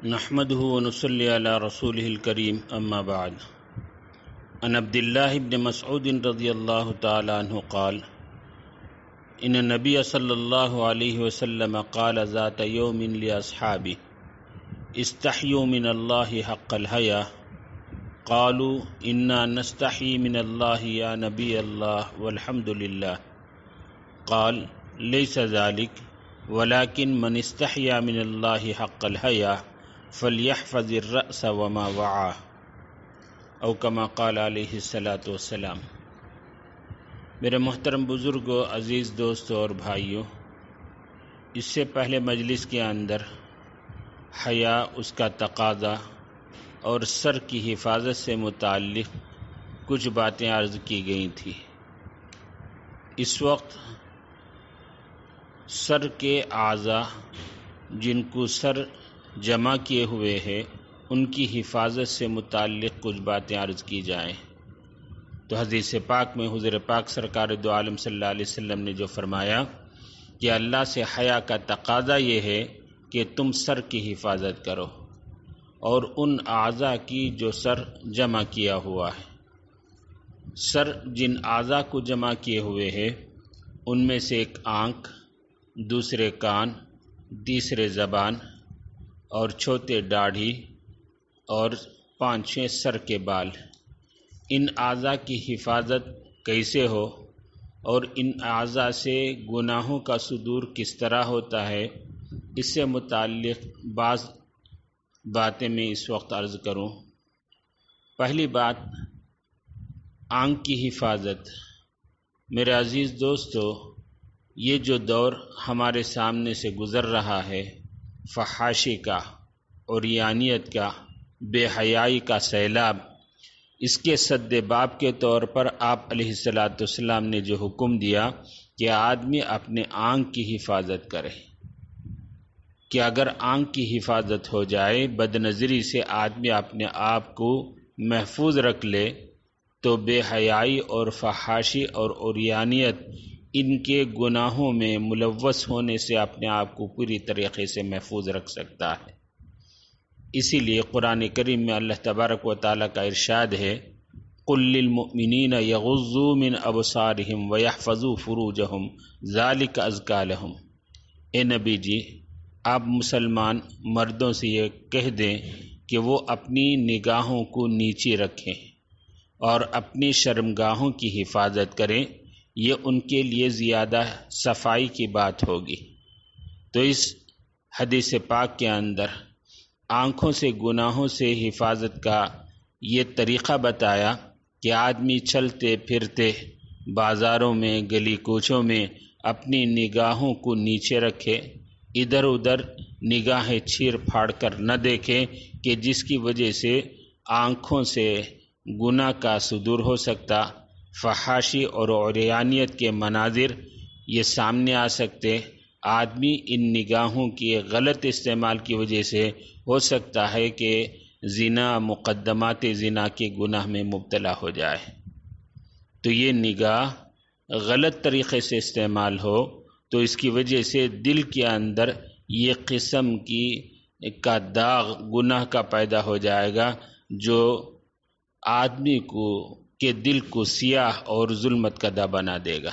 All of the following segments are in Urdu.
نحمده ونصلي على رسوله الكريم اما بعد. عن عبد الله بن مسعود رضي الله تعالى عنه قال ان النبي صلى الله عليه وسلم قال ذات يوم لاصحابه استحيوا من الله حق الحياء قالوا انا نستحي من الله يا نبي الله والحمد لله قال ليس ذلك ولكن من استحيا من الله حق الحياء فلیحفظ الرأس وما وعى او کما قال علیہ الصلاۃ والسلام. میرے محترم بزرگوں، عزیز دوستوں اور بھائیوں، اس سے پہلے مجلس کے اندر حیا، اس کا تقاضا اور سر کی حفاظت سے متعلق کچھ باتیں عرض کی گئی تھی. اس وقت سر کے اعضاء جن کو سر جمع کیے ہوئے ہیں ان کی حفاظت سے متعلق کچھ باتیں عرض کی جائیں. تو حدیث پاک میں حضور پاک سرکار دو عالم صلی اللہ علیہ وسلم نے جو فرمایا کہ اللہ سے حیا کا تقاضا یہ ہے کہ تم سر کی حفاظت کرو اور ان اعضاء کی جو سر جمع کیا ہوا ہے. سر جن اعضاء کو جمع کیے ہوئے ہیں ان میں سے ایک آنکھ، دوسرے کان، تیسرے زبان اور چھوٹے داڑھی اور پانچویں سر کے بال. ان اعضاء کی حفاظت کیسے ہو اور ان اعضاء سے گناہوں کا صدور کس طرح ہوتا ہے، اس سے متعلق بعض باتیں میں اس وقت عرض کروں. پہلی بات، آنکھ کی حفاظت. میرے عزیز دوستو، یہ جو دور ہمارے سامنے سے گزر رہا ہے، فحاشی کا، عریانیت کا، بے حیائی کا سیلاب، اس کے سد باب کے طور پر آپ علیہ الصلاۃ والسلام نے جو حکم دیا کہ آدمی اپنے آنکھ کی حفاظت کرے، کہ اگر آنکھ کی حفاظت ہو جائے، بد نظری سے آدمی اپنے آپ کو محفوظ رکھ لے، تو بے حیائی اور فحاشی اور عریانیت ان کے گناہوں میں ملوث ہونے سے اپنے آپ کو پوری طریقے سے محفوظ رکھ سکتا ہے. اسی لیے قرآن کریم میں اللہ تبارک و تعالیٰ کا ارشاد ہے، قُل لِّلْمُؤْمِنِينَ يَغُضُّوا مِنْ أَبْصَارِهِمْ وَيَحْفَظُوا فُرُوجَهُمْ ذَلِكَ أَزْكَىٰ لَهُمْ. اے نبی جی، آپ مسلمان مردوں سے یہ کہہ دیں کہ وہ اپنی نگاہوں کو نیچے رکھیں اور اپنی شرمگاہوں کی حفاظت کریں، یہ ان کے لیے زیادہ صفائی کی بات ہوگی. تو اس حدیث پاک کے اندر آنکھوں سے گناہوں سے حفاظت کا یہ طریقہ بتایا کہ آدمی چلتے پھرتے بازاروں میں، گلی کوچوں میں اپنی نگاہوں کو نیچے رکھے، ادھر ادھر نگاہیں چیر پھاڑ کر نہ دیکھے کہ جس کی وجہ سے آنکھوں سے گناہ کا صدور ہو سکتا، فحاشی اور عریانیت کے مناظر یہ سامنے آ سکتے. آدمی ان نگاہوں کی غلط استعمال کی وجہ سے ہو سکتا ہے کہ زنا، مقدمات زنا کے گناہ میں مبتلا ہو جائے. تو یہ نگاہ غلط طریقے سے استعمال ہو تو اس کی وجہ سے دل کے اندر یہ قسم کا داغ گناہ کا پیدا ہو جائے گا، جو آدمی کو کہ دل کو سیاہ اور ظلمت کا دہ بنا دے گا.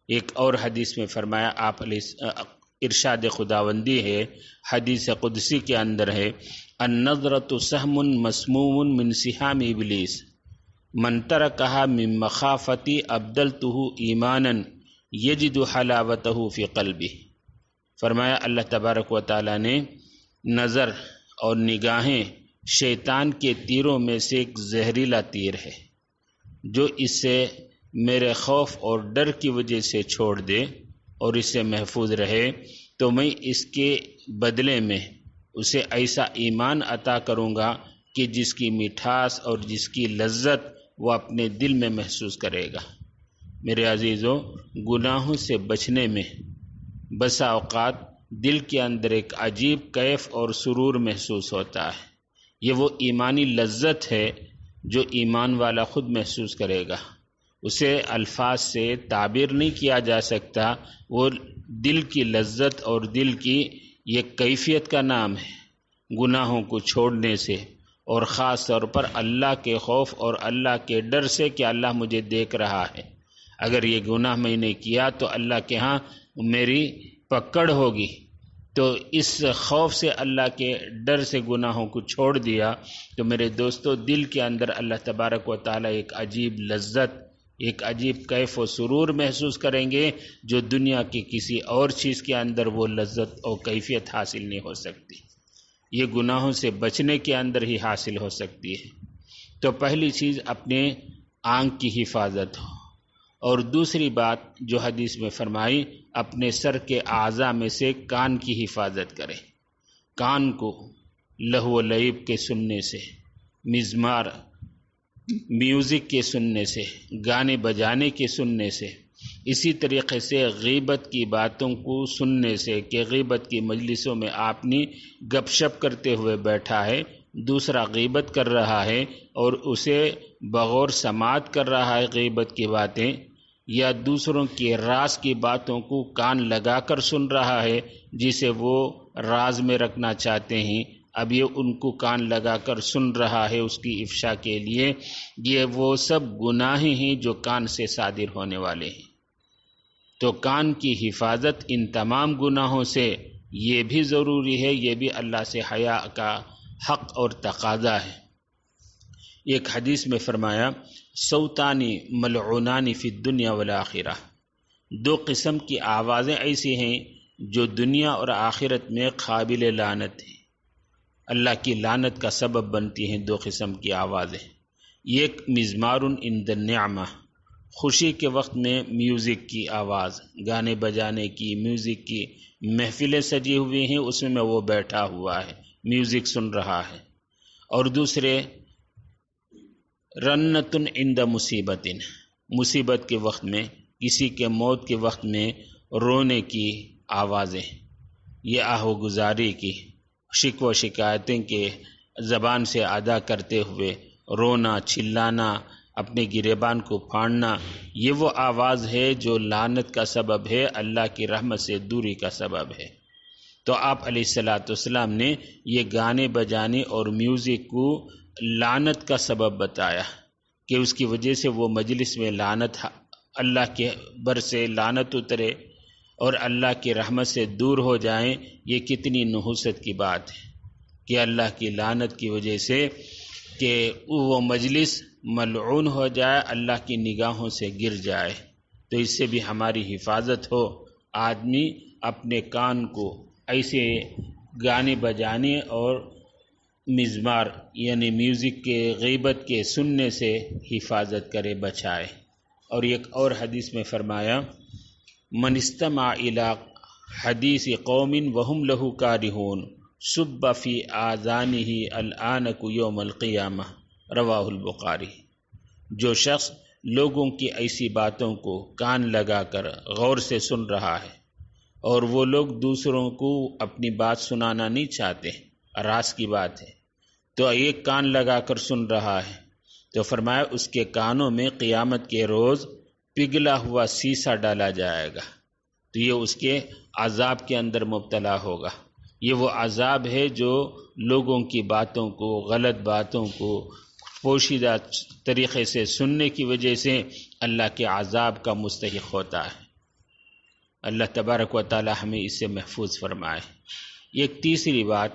ایک اور حدیث میں فرمایا، آپ ارشاد خداوندی ہے، حدیث قدسی کے اندر ہے، النظرۃ سہم مسموم من سہام ابلیس من ترکہا من مخافتی ابدلتہ ایمانا یجد حلاوتہ فی قلبہ. فرمایا اللہ تبارک و تعالیٰ نے نظر اور نگاہیں شیطان کے تیروں میں سے ایک زہریلا تیر ہے، جو اس سے میرے خوف اور ڈر کی وجہ سے چھوڑ دے اور اس سے محفوظ رہے، تو میں اس کے بدلے میں اسے ایسا ایمان عطا کروں گا کہ جس کی مٹھاس اور جس کی لذت وہ اپنے دل میں محسوس کرے گا. میرے عزیزوں، گناہوں سے بچنے میں بسا اوقات دل کے اندر ایک عجیب کیف اور سرور محسوس ہوتا ہے. یہ وہ ایمانی لذت ہے جو ایمان والا خود محسوس کرے گا، اسے الفاظ سے تعبیر نہیں کیا جا سکتا. وہ دل کی لذت اور دل کی یہ کیفیت کا نام ہے. گناہوں کو چھوڑنے سے، اور خاص طور پر اللہ کے خوف اور اللہ کے ڈر سے کہ اللہ مجھے دیکھ رہا ہے، اگر یہ گناہ میں نے کیا تو اللہ کے ہاں میری پکڑ ہوگی، تو اس خوف سے، اللہ کے ڈر سے گناہوں کو چھوڑ دیا تو میرے دوستو دل کے اندر اللہ تبارک و تعالیٰ ایک عجیب لذت، ایک عجیب کیف و سرور محسوس کریں گے جو دنیا کی کسی اور چیز کے اندر وہ لذت اور کیفیت حاصل نہیں ہو سکتی، یہ گناہوں سے بچنے کے اندر ہی حاصل ہو سکتی ہے۔ تو پہلی چیز اپنے آنکھ کی حفاظت ہو، اور دوسری بات جو حدیث میں فرمائی اپنے سر کے اعضاء میں سے کان کی حفاظت کرے، کان کو لہو و لعب کے سننے سے، مزمار میوزک کے سننے سے، گانے بجانے کے سننے سے، اسی طریقے سے غیبت کی باتوں کو سننے سے کہ غیبت کی مجلسوں میں آپ نے گپ شپ کرتے ہوئے بیٹھا ہے، دوسرا غیبت کر رہا ہے اور اسے بغور سماعت کر رہا ہے غیبت کی باتیں، یا دوسروں کے راز کی باتوں کو کان لگا کر سن رہا ہے جسے وہ راز میں رکھنا چاہتے ہیں، اب یہ ان کو کان لگا کر سن رہا ہے اس کی افشا کے لیے، یہ وہ سب گناہ ہیں جو کان سے صادر ہونے والے ہیں۔ تو کان کی حفاظت ان تمام گناہوں سے یہ بھی ضروری ہے، یہ بھی اللہ سے حیا کا حق اور تقاضا ہے۔ ایک حدیث میں فرمایا صوتانی ملعونانی فی الدنیا والآخرہ، دو قسم کی آوازیں ایسی ہیں جو دنیا اور آخرت میں قابل لعنت ہیں، اللہ کی لعنت کا سبب بنتی ہیں۔ دو قسم کی آوازیں، ایک مزمار عند النعمہ، خوشی کے وقت میں میوزک کی آواز، گانے بجانے کی، میوزک کی محفلیں سجی ہوئی ہیں، اس میں وہ بیٹھا ہوا ہے میوزک سن رہا ہے، اور دوسرے رنت عند مصیبت، مصیبت کے وقت میں، کسی کے موت کے وقت میں رونے کی آوازیں، یہ آہ و گزاری کی، شکوہ شکایتیں کے زبان سے ادا کرتے ہوئے رونا، چلانا، اپنے گریبان کو پھاڑنا، یہ وہ آواز ہے جو لعنت کا سبب ہے، اللہ کی رحمت سے دوری کا سبب ہے۔ تو آپ علیہ الصلوۃ والسلام نے یہ گانے بجانے اور میوزک کو لعنت کا سبب بتایا کہ اس کی وجہ سے وہ مجلس میں لعنت، اللہ کے بر سے لعنت اترے اور اللہ کی رحمت سے دور ہو جائیں۔ یہ کتنی نحوست کی بات ہے کہ اللہ کی لعنت کی وجہ سے کہ وہ مجلس ملعون ہو جائے، اللہ کی نگاہوں سے گر جائے، تو اس سے بھی ہماری حفاظت ہو۔ آدمی اپنے کان کو ایسے گانے بجانے اور مزمار یعنی میوزک کے، غیبت کے سننے سے حفاظت کرے، بچائے۔ اور ایک اور حدیث میں فرمایا من استمع الى حدیث قوم وهم له کارہون صب فی آذانہ العنق یوم القیامہ، رواہ البخاری۔ جو شخص لوگوں کی ایسی باتوں کو کان لگا کر غور سے سن رہا ہے، اور وہ لوگ دوسروں کو اپنی بات سنانا نہیں چاہتے، راز کی بات ہے، تو ایک کان لگا کر سن رہا ہے، تو فرمایا اس کے کانوں میں قیامت کے روز پگھلا ہوا سیسا ڈالا جائے گا، تو یہ اس کے عذاب کے اندر مبتلا ہوگا۔ یہ وہ عذاب ہے جو لوگوں کی باتوں کو، غلط باتوں کو پوشیدہ طریقے سے سننے کی وجہ سے اللہ کے عذاب کا مستحق ہوتا ہے۔ اللہ تبارک و تعالی ہمیں اس سے محفوظ فرمائے۔ ایک تیسری بات،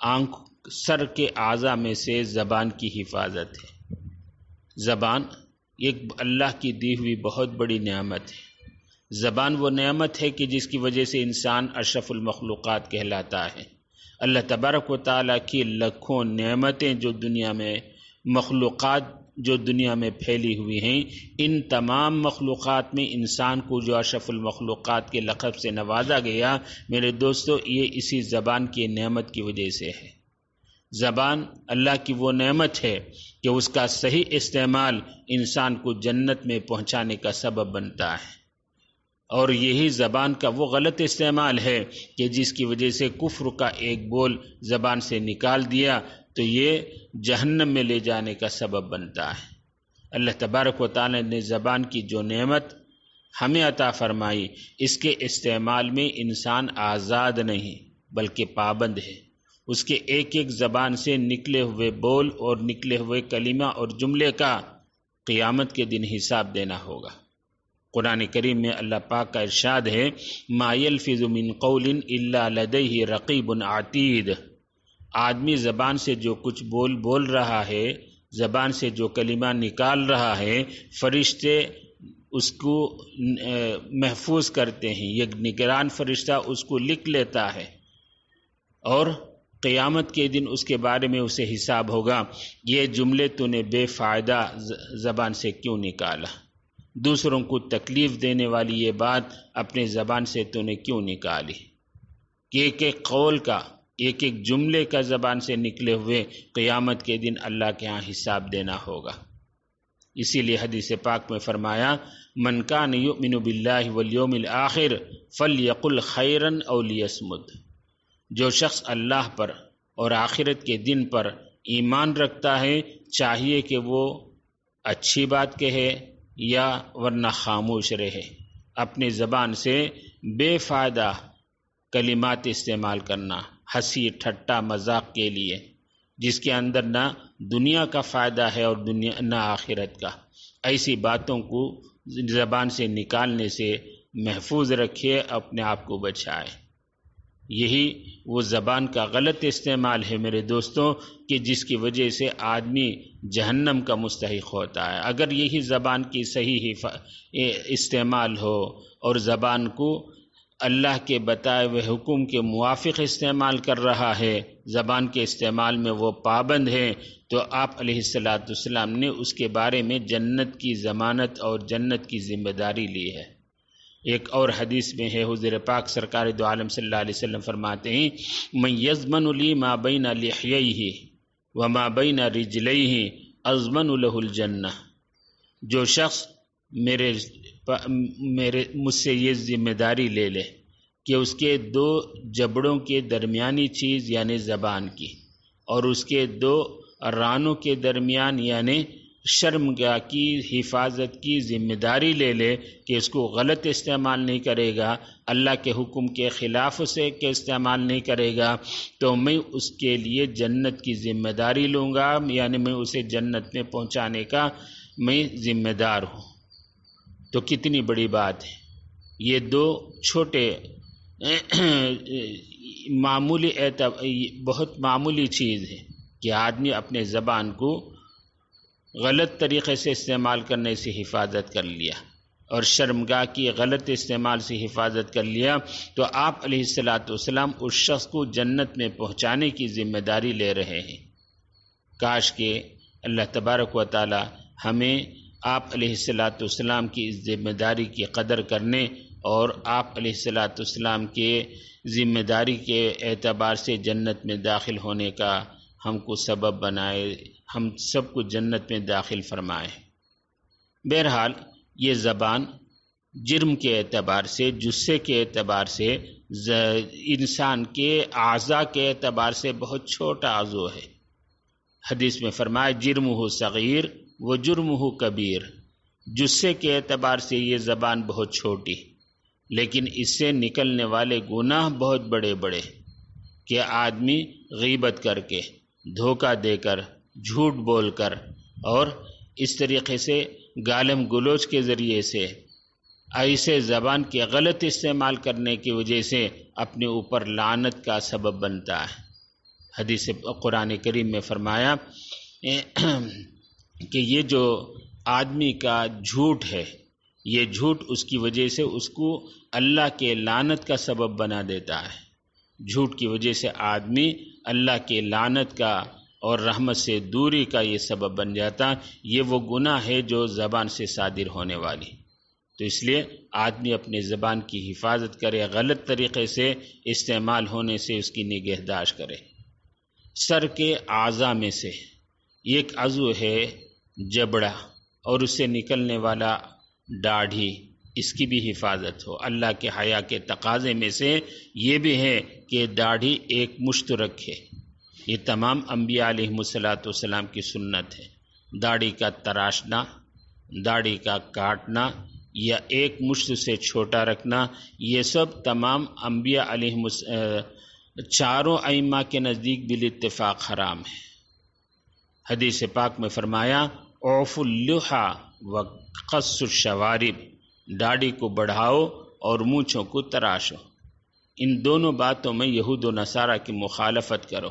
آنکھ، سر کے اعضاء میں سے زبان کی حفاظت ہے۔ زبان ایک اللہ کی دی ہوئی بہت بڑی نعمت ہے۔ زبان وہ نعمت ہے کہ جس کی وجہ سے انسان اشرف المخلوقات کہلاتا ہے۔ اللہ تبارک و تعالیٰ کی لاکھوں نعمتیں جو دنیا میں، مخلوقات جو دنیا میں پھیلی ہوئی ہیں، ان تمام مخلوقات میں انسان کو جو اشرف المخلوقات کے لقب سے نوازا گیا، میرے دوستو، یہ اسی زبان کی نعمت کی وجہ سے ہے۔ زبان اللہ کی وہ نعمت ہے کہ اس کا صحیح استعمال انسان کو جنت میں پہنچانے کا سبب بنتا ہے، اور یہی زبان کا وہ غلط استعمال ہے کہ جس کی وجہ سے کفر کا ایک بول زبان سے نکال دیا تو یہ جہنم میں لے جانے کا سبب بنتا ہے۔ اللہ تبارک و تعالی نے زبان کی جو نعمت ہمیں عطا فرمائی، اس کے استعمال میں انسان آزاد نہیں بلکہ پابند ہے، اس کے ایک ایک زبان سے نکلے ہوئے بول اور نکلے ہوئے کلمہ اور جملے کا قیامت کے دن حساب دینا ہوگا۔ قرآن کریم میں اللہ پاک کا ارشاد ہے ما یلفظ من قول الا لدیہ رقیب عتید۔ آدمی زبان سے جو کچھ بول رہا ہے، زبان سے جو کلمہ نکال رہا ہے، فرشتے اس کو محفوظ کرتے ہیں، ایک نگران فرشتہ اس کو لکھ لیتا ہے، اور قیامت کے دن اس کے بارے میں اسے حساب ہوگا یہ جملے تو نے بے فائدہ زبان سے کیوں نکالا، دوسروں کو تکلیف دینے والی یہ بات اپنے زبان سے تو نے کیوں نکالی۔ ایک ایک قول کا، ایک ایک جملے کا زبان سے نکلے ہوئے قیامت کے دن اللہ کے ہاں حساب دینا ہوگا۔ اسی لیے حدیث پاک میں فرمایا من کان یؤمن باللہ والیوم الآخر فلیقل خیرا او لیصمت۔ جو شخص اللہ پر اور آخرت کے دن پر ایمان رکھتا ہے چاہیے کہ وہ اچھی بات کہے یا ورنہ خاموش رہے۔ اپنی زبان سے بے فائدہ کلمات استعمال کرنا، ہنسی ٹھٹا مذاق کے لیے، جس کے اندر نہ دنیا کا فائدہ ہے اور نہ آخرت کا، ایسی باتوں کو زبان سے نکالنے سے محفوظ رکھے، اپنے آپ کو بچائے۔ یہی وہ زبان کا غلط استعمال ہے میرے دوستوں کہ جس کی وجہ سے آدمی جہنم کا مستحق ہوتا ہے۔ اگر یہی زبان کی صحیح استعمال ہو اور زبان کو اللہ کے بتائے ہوئے حکم کے موافق استعمال کر رہا ہے، زبان کے استعمال میں وہ پابند ہے، تو آپ علیہ الصلاۃ والسلام نے اس کے بارے میں جنت کی ضمانت اور جنت کی ذمہ داری لی ہے۔ ایک اور حدیث میں ہے، حضور پاک سرکار دو عالم صلی اللہ علیہ وسلم فرماتے ہیں من یضمن لی ما بین لحییہ وما بین رجلیہ اضمن لہ الجنہ۔ جو شخص مجھ سے یہ ذمہ داری لے لے کہ اس کے دو جبڑوں کے درمیانی چیز یعنی زبان کی اور اس کے دو رانوں کے درمیان یعنی شرمگاہ کی حفاظت کی ذمہ داری لے لے کہ اس کو غلط استعمال نہیں کرے گا، اللہ کے حکم کے خلاف اسے کے استعمال نہیں کرے گا، تو میں اس کے لیے جنت کی ذمہ داری لوں گا، یعنی میں اسے جنت میں پہنچانے کا میں ذمہ دار ہوں۔ تو کتنی بڑی بات ہے، یہ دو چھوٹے بہت معمولی چیز ہے کہ آدمی اپنے زبان کو غلط طریقے سے استعمال کرنے سے حفاظت کر لیا اور شرمگاہ کی غلط استعمال سے حفاظت کر لیا، تو آپ علیہ الصلاۃ والسلام اس شخص کو جنت میں پہنچانے کی ذمہ داری لے رہے ہیں۔ کاش کہ اللہ تبارک و تعالی ہمیں آپ علیہ الصلاۃ والسلام کی اس ذمہ داری کی قدر کرنے اور آپ علیہ الصلاۃ والسلام کے ذمہ داری کے اعتبار سے جنت میں داخل ہونے کا ہم کو سبب بنائے، ہم سب کو جنت میں داخل فرمائے۔ بہرحال یہ زبان جرم کے اعتبار سے، جثے کے اعتبار سے، انسان کے اعضاء کے اعتبار سے بہت چھوٹا عضو ہے۔ حدیث میں فرمایا جرمہ صغیر و جرمہ کبیر۔ جثے کے اعتبار سے یہ زبان بہت چھوٹی، لیکن اس سے نکلنے والے گناہ بہت بڑے بڑے، کہ آدمی غیبت کر کے، دھوکہ دے کر، جھوٹ بول کر اور اس طریقے سے گالم گلوچ کے ذریعے سے، ایسے زبان کے غلط استعمال کرنے کی وجہ سے اپنے اوپر لعنت کا سبب بنتا ہے۔ حدیث قرآن کریم میں فرمایا کہ یہ جو آدمی کا جھوٹ ہے، یہ جھوٹ اس کی وجہ سے اس کو اللہ کے لعنت کا سبب بنا دیتا ہے۔ جھوٹ کی وجہ سے آدمی اللہ کے لعنت کا اور رحمت سے دوری کا یہ سبب بن جاتا۔ یہ وہ گناہ ہے جو زبان سے صادر ہونے والی، تو اس لیے آدمی اپنے زبان کی حفاظت کرے، غلط طریقے سے استعمال ہونے سے اس کی نگہداشت کرے۔ سر کے اعضاء میں سے ایک عضو ہے جبڑا، اور اس سے نکلنے والا داڑھی، اس کی بھی حفاظت ہو۔ اللہ کے حیا کے تقاضے میں سے یہ بھی ہے کہ داڑھی ایک مشت رکھے۔ یہ تمام انبیاء علیہ الصلاۃ والسلام کی سنت ہے۔ داڑھی کا تراشنا، داڑھی کا کاٹنا یا ایک مشت سے چھوٹا رکھنا، یہ سب تمام انبیاء چاروں ائمہ کے نزدیک بالاتفاق حرام ہے۔ حدیث پاک میں فرمایا اوف اللحا وقص الشوارب، داڑھی کو بڑھاؤ اور مونچھوں کو تراشو۔ ان دونوں باتوں میں یہود و نصارہ کی مخالفت کرو۔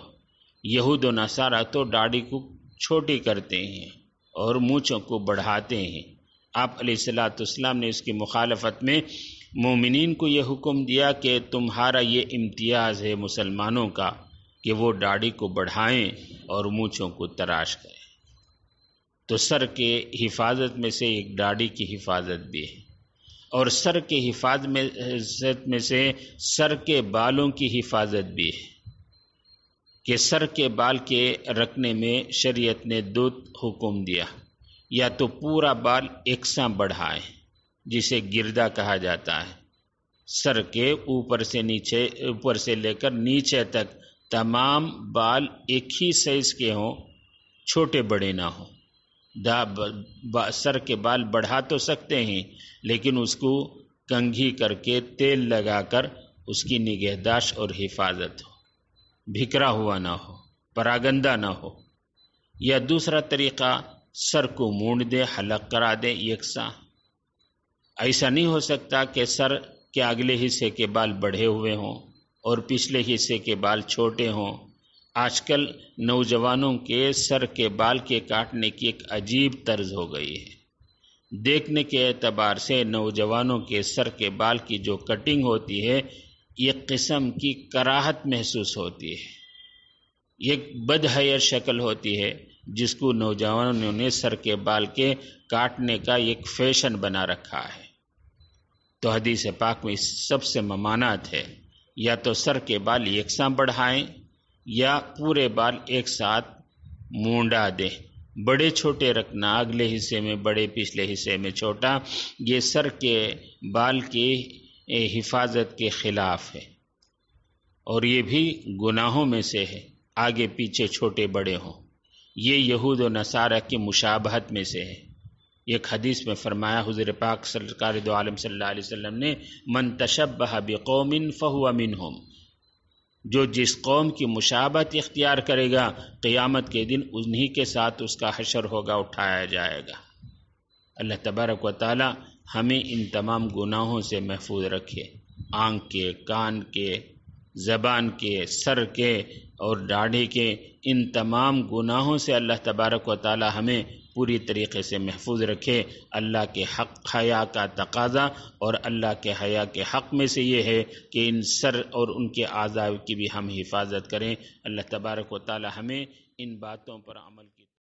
یہود و نصارہ تو داڑھی کو چھوٹی کرتے ہیں اور مونچھوں کو بڑھاتے ہیں۔ آپ علیہ الصلوۃ والسلام نے اس کی مخالفت میں مومنین کو یہ حکم دیا کہ تمہارا یہ امتیاز ہے مسلمانوں کا کہ وہ داڑھی کو بڑھائیں اور مونچھوں کو تراش کریں۔ تو سر کے حفاظت میں سے ایک داڑھی کی حفاظت بھی ہے، اور سر کے حفاظت میں سے سر کے بالوں کی حفاظت بھی ہے کہ سر کے بال کے رکھنے میں شریعت نے دو حکم دیا، یا تو پورا بال یکساں بڑھائیں جسے گردہ کہا جاتا ہے، سر کے اوپر سے لے کر نیچے تک تمام بال ایک ہی سائز کے ہوں، چھوٹے بڑے نہ ہوں۔ سر کے بال بڑھا تو سکتے ہیں لیکن اس کو کنگھی کر کے تیل لگا کر اس کی نگہداشت اور حفاظت ہو، بکھرا ہوا نہ ہو، پراگندہ نہ ہو۔ یا دوسرا طریقہ، سر کو مونڈ دے، حلق کرا دے یکساں۔ ایسا نہیں ہو سکتا کہ سر کے اگلے حصے کے بال بڑھے ہوئے ہوں اور پچھلے حصے کے بال چھوٹے ہوں۔ آج کل نوجوانوں کے سر کے بال کے کاٹنے کی ایک عجیب طرز ہو گئی ہے۔ دیکھنے کے اعتبار سے نوجوانوں کے سر کے بال کی جو کٹنگ ہوتی ہے، ایک قسم کی کراہت محسوس ہوتی ہے، ایک بدحیث شکل ہوتی ہے جس کو نوجوانوں نے سر کے بال کے کاٹنے کا ایک فیشن بنا رکھا ہے۔ تو حدیث پاک میں اس سب سے ممانعت ہے، یا تو سر کے بال یکساں بڑھائیں یا پورے بال ایک ساتھ مونڈا دیں۔ بڑے چھوٹے رکھنا، اگلے حصے میں بڑے پچھلے حصے میں چھوٹا، یہ سر کے بال کی حفاظت کے خلاف ہے، اور یہ بھی گناہوں میں سے ہے، آگے پیچھے چھوٹے بڑے ہوں۔ یہ یہود و نصارہ کی مشابہت میں سے ہے۔ ایک حدیث میں فرمایا حضور پاک سرکار دو عالم صلی اللہ علیہ وسلم نے، من تشبہ بقوم فہو منہم، جو جس قوم کی مشابہت اختیار کرے گا قیامت کے دن انہی کے ساتھ اس کا حشر ہوگا، اٹھایا جائے گا۔ اللہ تبارک و تعالی ہمیں ان تمام گناہوں سے محفوظ رکھے، آنکھ کے، کان کے، زبان کے، سر کے اور داڑھی کے، ان تمام گناہوں سے اللہ تبارک و تعالی ہمیں پوری طریقے سے محفوظ رکھے۔ اللہ کے حق حیا کا تقاضا اور اللہ کے حیا کے حق میں سے یہ ہے کہ ان سر اور ان کے اعضاء کی بھی ہم حفاظت کریں۔ اللہ تبارک و تعالی ہمیں ان باتوں پر عمل کی